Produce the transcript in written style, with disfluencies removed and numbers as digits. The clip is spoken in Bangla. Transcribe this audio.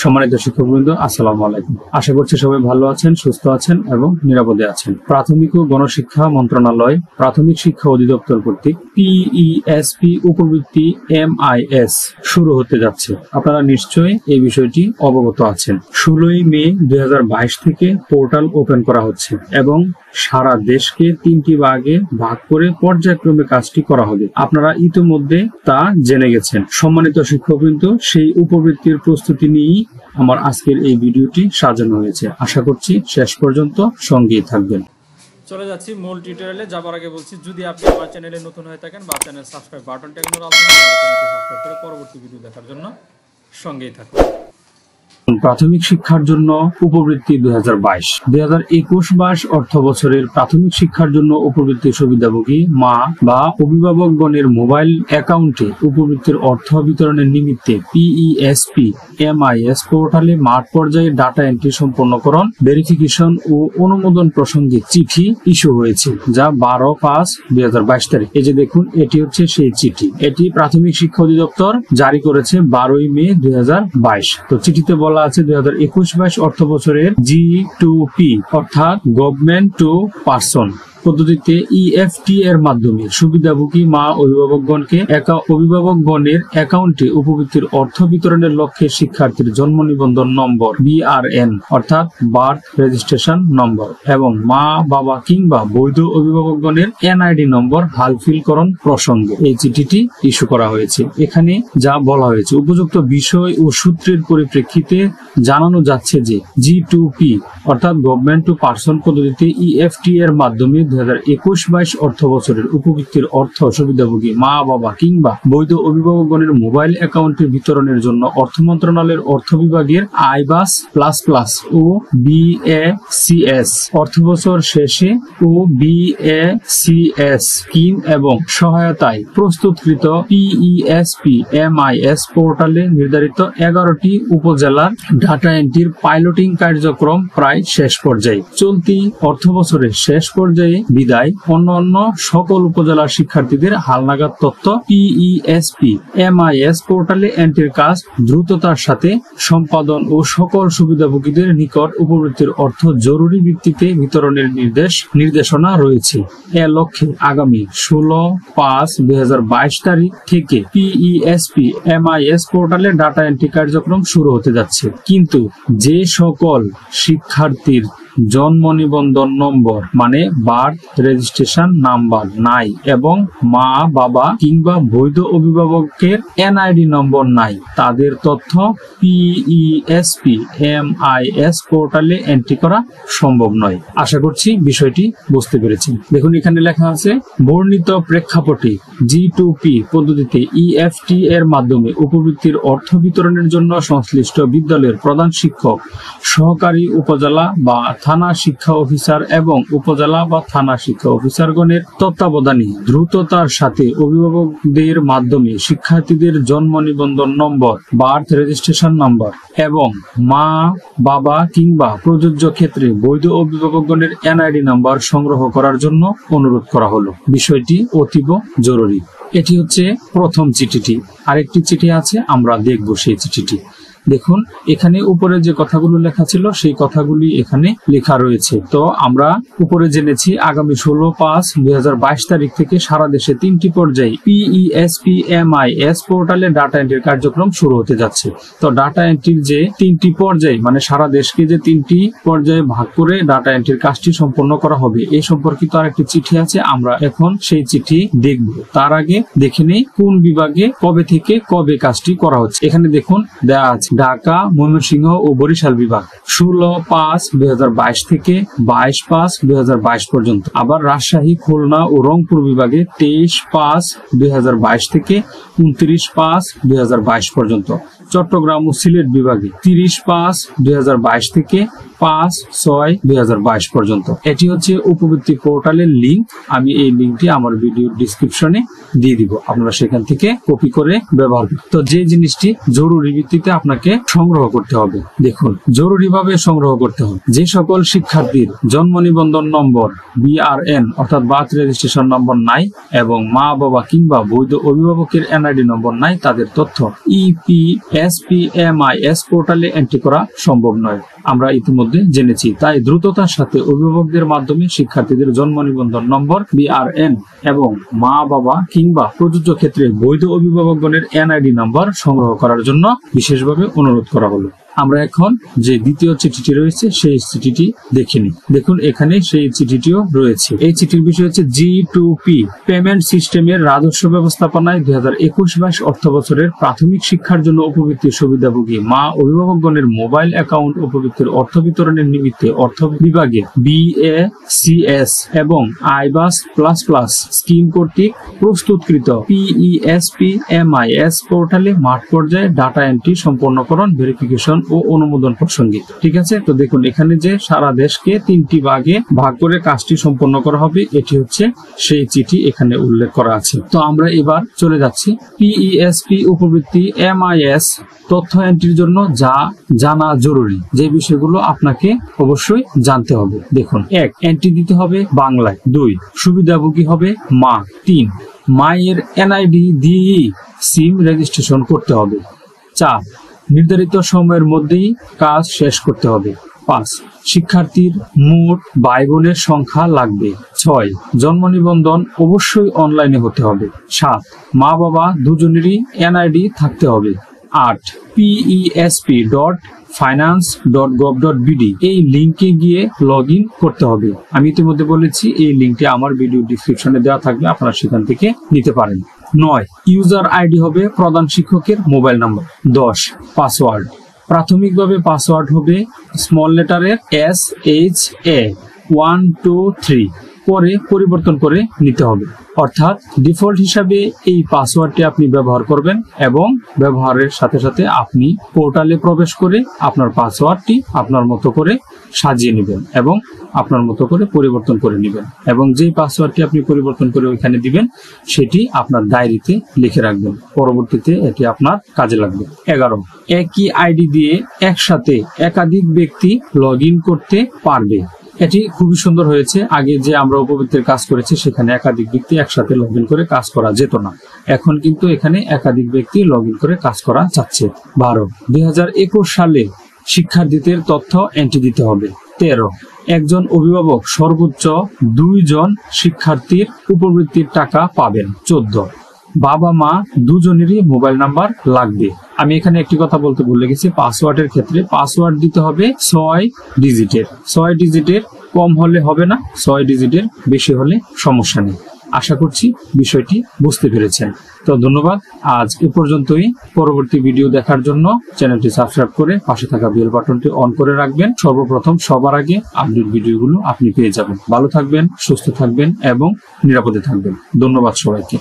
সম্মানিত শিক্ষকবৃন্দ, আসসালামু আলাইকুম। আশা করছি সবাই ভালো আছেন, সুস্থ আছেন এবং নিরাপদে আছেন। প্রাথমিক ও গণশিক্ষা মন্ত্রণালয় প্রাথমিক শিক্ষা অধিদপ্তর কর্তৃক ইএসপি উপবৃত্তি MIS শুরু হতে যাচ্ছে। আপনারা নিশ্চয়ই এই বিষয়টি অবগত আছেন। 16 মে 2022 থেকে পোর্টাল ওপেন করা হচ্ছে এবং সারা দেশকে 3টি ভাগে ভাগ করে পর্যায়ক্রমে কাজটি করা হবে। আপনারা ইতিমধ্যে তা জেনে গেছেন। সম্মানিত শিক্ষকবৃন্দ, সেই উপবৃত্তির প্রস্তুতি নিয়েই আমার আজকের এই ভিডিওটি সাজানো হয়েছে। আশা করছি শেষ পর্যন্ত সঙ্গেই থাকবেন। চলে যাচ্ছি মূল টিউটোরিয়ালে যাবার আগে বলছি, যদি আপনি আমার চ্যানেলে নতুন হয়ে থাকেন বা চ্যানেল সাবস্ক্রাইব বাটনটা কিন্তু সাবস্ক্রাইব করে পরবর্তী ভিডিও দেখার জন্য সঙ্গেই থাকুন। প্রাথমিক শিক্ষার জন্য উপবৃত্তি 2022 অর্থ বছরের প্রাথমিক শিক্ষার জন্য উপবৃত্তির সুবিধাভোগী মা বা অভিভাবকগণের মোবাইল অ্যাকাউন্টে উপবৃত্তির অর্থ বিতরণের নিমিত্তে PESP MIS পোর্টালে মাঠ পর্যায়ে ডাটা এন্ট্রি সম্পন্নকরণ, ভেরিফিকেশন ও অনুমোদন প্রসঙ্গে চিঠি ইস্যু হয়েছে, যা 12/5/2022 তারিখ। এই যে দেখুন, এটি হচ্ছে সেই চিঠি। এটি প্রাথমিক শিক্ষা অধিদপ্তর জারি করেছে 12 মে 2022। তো চিঠিতে বলা আছে 2021-22 অর্থ বছরের G2P অর্থাৎ গভর্নমেন্ট টু পারসন পদ্ধতিতে EFT এর মাধ্যমে সুবিধাভোগী মা অভিভাবকগণকে অভিভাবকগণের অ্যাকাউন্টে উপবৃত্তির অর্থ বিতরণের লক্ষ্যে শিক্ষার্থীর জন্ম নিবন্ধন নম্বর BRN অর্থাৎ বার্থ রেজিস্ট্রেশন নম্বর এবং মা বাবা কিংবা বৈধ অভিভাবকগণের NID নম্বর হালফিলকরণ প্রসঙ্গে এই চিঠিটি ইস্যু করা হয়েছে। এখানে যা বলা হয়েছে, উপযুক্ত বিষয় ও সূত্রের পরিপ্রেক্ষিতে জানানো যাচ্ছে যে G2P অর্থাৎ গভর্নমেন্ট টু পারসন পদ্ধতিতে EFT এর মাধ্যমে 2021-22 অর্থ বছরের উপবৃত্তির অর্থ সুবিধাভোগী মা বাবা কিংবা বৈধ অভিভাবকগণের মোবাইল অ্যাকাউন্টে বিতরণের জন্য অর্থ মন্ত্রণালয়ের অর্থ বিভাগের IBAS++ ও BACS অর্থ বছর শেষে ও BACS স্কিম এবং সহায়তায় প্রস্তুতকৃত PESP MIS পোর্টালে নির্ধারিত 11টি উপজেলার ডাটা এন্ট্রির পাইলটিং কার্যক্রম প্রায় শেষ পর্যায়ে। চলতি অর্থ বছরের শেষ পর্যায়ে বিদায় অন্যান্য সকল উপজেলার শিক্ষার্থীদের হালনাগাদ তথ্য PESP MIS পোর্টালে এন্ট্রির কাজ দ্রুততার সাথে সম্পাদন ও সকল সুবিধাভোগীদের নিকট উপবৃত্তির অর্থ জরুরি ভিত্তিতে বিতরণের নির্দেশনা রয়েছে। এ লক্ষ্যে আগামী 16/5/2022 তারিখ থেকে PESP MIS পোর্টালে ডাটা এন্ট্রি কার্যক্রম শুরু হতে যাচ্ছে। কিন্তু যে সকল শিক্ষার্থীর জন্ম নিবন্ধন নম্বর মানে বার্থ রেজিস্ট্রেশন নাম্বার নাই এবং মা বাবা কিংবা বৈধ অভিভাবকের NID নম্বর নাই, তাদের তথ্য PESP MIS পোর্টালে এন্ট্রি করা সম্ভব নয়। আশা করছি বিষয়টি বুঝতে পেরেছেন। দেখুন, এখানে লেখা আছে, বর্ণিত প্রেক্ষাপটে G2P পদ্ধতিতে EFT এর মাধ্যমে উপবৃত্তির অর্থ বিতরণের জন্য সংশ্লিষ্ট বিদ্যালয়ের প্রধান শিক্ষক, সহকারী উপজেলা বা থানা শিক্ষা অফিসার এবং উপজেলা বা থানা শিক্ষা অফিসারগণের তত্ত্বাবধানে দ্রুততার সাথে অভিভাবকদের মাধ্যমে শিক্ষার্থীদের জন্ম নিবন্ধন নম্বর, বার্থ রেজিস্ট্রেশন নম্বর এবং মা বাবা কিংবা প্রযোজ্য ক্ষেত্রে বৈধ অভিভাবকগণের NID নম্বর সংগ্রহ করার জন্য অনুরোধ করা হলো। বিষয়টি অতীব জরুরি। এটি হচ্ছে প্রথম চিঠিটি। আরেকটি চিঠি আছে, আমরা দেখব সেই চিঠিটি। দেখুন, এখানে উপরে যে কথাগুলো লেখা ছিল সেই কথাগুলি এখানে লেখা রয়েছে। তো আমরা উপরে জেনেছি আগামী 16/5/2022 তারিখ থেকে সারা দেশে 3টি পর্যায়ে PESP MIS পোর্টালে ডাটা এন্ট্রির কার্যক্রম শুরু হতে যাচ্ছে। তো ডাটা এন্ট্রির যে 3টি পর্যায় মানে সারা দেশকে যে 3টি পর্যায়ে ভাগ করে ডাটা এন্ট্রির কাজটি সম্পন্ন করা হবে, এই সম্পর্কিত আরেকটি চিঠি আছে। আমরা এখন সেই চিঠি দেখব। তার আগে দেখে নেই কোন বিভাগে কবে থেকে কবে কাজটি করা হচ্ছে। এখানে দেখুন দেয়া আছে ঢাকা, ময়মনসিংহ ও বরিশাল বিভাগ 16/5/2022 থেকে 22/5/2022 পর্যন্ত। আবার রাজশাহী, খুলনা ও রংপুর বিভাগে 23/5/2022 থেকে 29/5/2022 পর্যন্ত। চট্টগ্রাম ও সিলেট বিভাগে 30/5/2022 থেকে 5/6/2022 পর্যন্ত। এটি হচ্ছে উপবৃত্তি পোর্টালের লিংক। আমি এই লিংকটি আমার ভিডিও ডিসক্রিপশনে দিয়ে দিব, আপনারা সেখান থেকে কপি করে ব্যবহার করুন। তো যে জিনিসটি জরুরি ভিত্তিতে আপনাকে সংগ্রহ করতে হবে, দেখুন জরুরিভাবে সংগ্রহ করতে হবে। যে সকল শিক্ষার্থীর জন্ম নিবন্ধন নম্বর BRN অর্থাৎ বার্থ রেজিস্ট্রেশন নম্বর নাই এবং মা বাবা কিংবা বৈধ অভিভাবকের NID নম্বর নাই, তাদের তথ্য EPS BESPMIS পোর্টালে এন্ট্রি করা সম্ভব নয়, আমরা ইতিমধ্যে জেনেছি। তাই দ্রুততার সাথে অভিভাবকদের মাধ্যমে শিক্ষার্থীদের জন্ম নিবন্ধন নম্বর BRN এবং মা বাবা কিংবা প্রযোজ্য ক্ষেত্রে বৈধ অভিভাবকগণের NID নাম্বার সংগ্রহ করার জন্য বিশেষভাবে অনুরোধ করা হলো। আমরা এখন যে দ্বিতীয় চিঠিটি রয়েছে সেই চিঠিটি দেখিনি। দেখুন এখানে সেই চিঠিটিও রয়েছে। এই চিঠির বিষয় হচ্ছে G2P পেমেন্ট সিস্টেমের রাজস্ব ব্যবস্থাপনায় 2021-22 অর্থ বছরের প্রাথমিক শিক্ষার জন্য উপবৃত্তির সুবিধাভোগী মা অভিভাবকগণের মোবাইল অ্যাকাউন্ট উপবৃত্তির অর্থ বিতরণের নিমিত্তে অর্থ বিভাগে BACS এবং আইবাস প্লাস প্লাস স্কিম কর্তৃক প্রস্তুতকৃত PESPMIS পোর্টালে মাঠ পর্যায়ে ডাটা এন্ট্রি সম্পন্নকরণ, ভেরিফিকেশন ও অনুমোদন প্রসঙ্গিক। ঠিক আছে, তো দেখুন এখানে যে সারা দেশকে 3টি ভাগে ভাগ করে কাজটি সম্পন্ন করা হবে, এটি হচ্ছে সেই চিঠি এখানে উল্লেখ করা আছে। তো আমরা এবার চলে যাচ্ছি PESP উপবৃত্তি MIS তথ্য এন্ট্রির জন্য যা জানা জরুরি, যে বিষয়গুলো আপনাকে অবশ্যই জানতে হবে। দেখুন, 1. এন্ট্রি দিতে হবে বাংলায়। 2. সুবিধাভোগী হবে মা। 3. মায়ের NID দিয়ে সিম রেজিস্ট্রেশন করতে হবে। 4. নির্ধারিত সময়ের মধ্যেই কাজ শেষ করতে হবে। 5. শিক্ষার্থীর মোট ভাই বোনের সংখ্যা লাগবে। 6. জন্ম নিবন্ধন অবশ্যই অনলাইনে হতে হবে। 7. মা বাবা দুজনেরই NID থাকতে হবে। 8. PESP.finance.gov.bd এই লিঙ্কে গিয়ে লগ ইন করতে হবে। আমি ইতিমধ্যে বলেছি এই লিঙ্কটি আমার ভিডিও ডিসক্রিপশনে দেওয়া থাকবে, আপনারা সেখান থেকে নিতে পারেন। 9. ইউজার আইডি হবে প্রধান শিক্ষকের মোবাইল নাম্বার। 10. পাসওয়ার্ড প্রাথমিকভাবে পাসওয়ার্ড হবে স্মল লেটারের SHA123, পরে পরিবর্তন করে নিতে হবে। অর্থাৎ ডিফল্ট হিসাবে এই পাসওয়ার্ডটি আপনি ব্যবহার করবেন এবং ব্যবহারের সাথে সাথে আপনি পোর্টালে প্রবেশ করে আপনার পাসওয়ার্ডটি আপনার মতো করে সাজিয়ে নেবেন এবং আপনার মতো করে পরিবর্তন করে নেবেন, এবং যেই পাসওয়ার্ডটি আপনি পরিবর্তন করে ওইখানে দিবেন সেটি আপনার ডায়েরিতে লিখে রাখবেন, পরবর্তীতে এটি আপনার কাজে লাগবে। 11. একই আইডি দিয়ে একসাথে একাধিক ব্যক্তি লগ ইন করতে পারবে। এটি খুবই সুন্দর হয়েছে। আগে যে আমরা উপবৃত্তির কাজ করেছি সেখানে একাধিক ব্যক্তি একসাথে লগ ইন করে কাজ করা যেত না, এখন কিন্তু এখানে একাধিক ব্যক্তি লগ ইন করে কাজ করা যাচ্ছে। 12. 2021 সালে শিক্ষার্থীদের তথ্য এন্ট্রি দিতে হবে। 13. একজন অভিভাবক সর্বোচ্চ 2 জন শিক্ষার্থীর উপবৃত্তির টাকা পাবেন। 14. বাবা মা দুজনেরই মোবাইল নাম্বার লাগবে। আমি এখানে একটি কথা বলতে ভুলে গেছি, পাসওয়ার্ডের ক্ষেত্রে পাসওয়ার্ড দিতে হবে 6 ডিজিটের। 6 ডিজিটের কম হলে হবে না, 6 ডিজিটের বেশি হলে সমস্যা নেই। আশা করছি বিষয়টি বুঝতে পেরেছেন। তো ধন্যবাদ, আজ এ পর্যন্তই। পরবর্তী ভিডিও দেখার জন্য চ্যানেলটি সাবস্ক্রাইব করে পাশে থাকা বেল বাটনটি অন করে রাখবেন। সর্বপ্রথম সবার আগে আপডেট ভিডিওগুলো আপনি পেয়ে যাবেন। ভালো থাকবেন, সুস্থ থাকবেন এবং নিরাপদে থাকবেন। ধন্যবাদ সবাইকে।